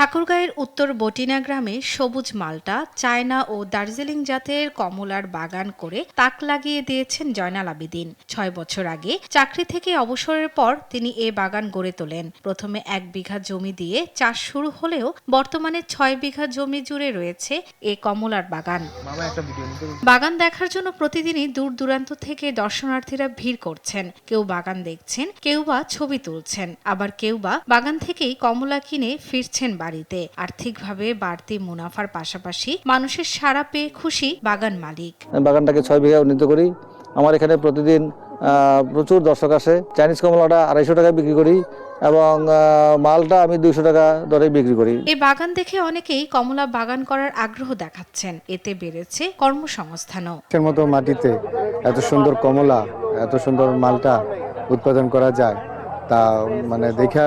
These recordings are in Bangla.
ঠাকুরগাঁয়ের উত্তর বটিনা গ্রামে সবুজ মাল্টা, চায়না ও দার্জিলিং জাতের কমলার বাগান করে তাক লাগিয়ে দিয়েছেন জয়নাল আবেদিন। ৬ বছর আগে চাকরি থেকে অবসরের পর তিনি এ বাগান গড়ে তোলেন। প্রথমে ১ বিঘা জমি দিয়ে চাষ শুরু হলেও বর্তমানে ৬ বিঘা জমি জুড়ে রয়েছে এ কমলার বাগান। বাগান দেখার জন্য প্রতিদিনই দূর দূরান্ত থেকে দর্শনার্থীরা ভিড় করছেন। কেউ বাগান দেখছেন, কেউ বা ছবি তুলছেন, আবার কেউ বা বাগান থেকেই কমলা কিনে ফিরছেন বাড়িতে। আর্থিকভাবে বাড়তি মুনাফার পাশাপাশি মানুষের সাড়া পেয়ে খুশি বাগান মালিক। বাগানটাকে ৬ বিঘা উন্নীত করি। আমার এখানে প্রতিদিন প্রচুর দর্শক আসে। চাইনিজ কমলাটা ২৫০ টাকায় বিক্রি করি এবং মালটা আমি ২০০ টাকা দরে বিক্রি করি। এই বাগান দেখে অনেকেই কমলা বাগান করার আগ্রহ দেখাচ্ছেন। এতে বেড়েছে কর্মসংস্থানও। এর মতো মাটিতে এত সুন্দর কমলা, এত সুন্দর মালটা উৎপাদন করা যায় তা মানে দেখা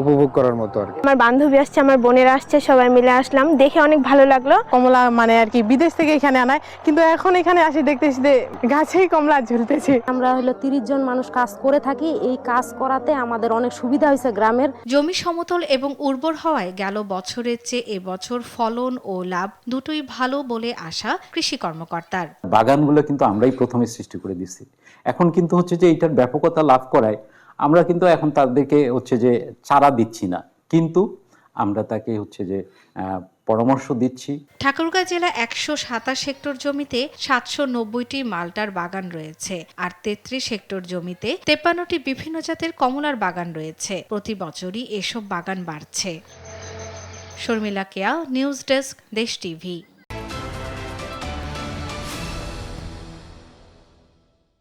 উপভোগ করার মতো আর কি। আমার বান্ধবী আসছে, আমার বোনেরা আসছে, সবাই মিলে আসলাম, দেখে অনেক ভালো লাগলো। কমলা মানে আর কি বিদেশ থেকে এখানে আনায়, কিন্তু এখন এখানে আসি দেখতেছি যে গাছেই কমলা ঝুলতেছে। আমরা ৩০ জন মানুষ কাজ করে থাকি। এই কাজ করাতে আমাদের অনেক সুবিধা হয়েছে। গ্রামের জমি সমতল এবং উর্বর হওয়ায় গেল বছরের চেয়ে এবছর ফলন ও লাভ দুটোই ভালো বলে আশা কৃষি কর্মকর্তার। বাগানগুলো কিন্তু আমরাই প্রথমে সৃষ্টি করে দিছি। এখন কিন্তু হচ্ছে যে এটার ব্যাপকতা লাভ করায় আমরা কিন্তু এখন তাদেরকে হচ্ছে যে চারা দিচ্ছি না, কিন্তু আমরা তাকে হচ্ছে যে পরামর্শ দিচ্ছি। ঠাকুরগাঁও জেলা ১২৭ হেক্টর জমিতে ৭৯০টি মাল্টার বাগান রয়েছে, আর ৩৩ হেক্টর জমিতে ৫৩টি বিভিন্ন জাতের কমলার বাগান রয়েছে। প্রতি বছরই এসব বাগান বাড়ছে। শর্মিলা কেয়া, নিউজ ডেস্ক, দেশ টিভি।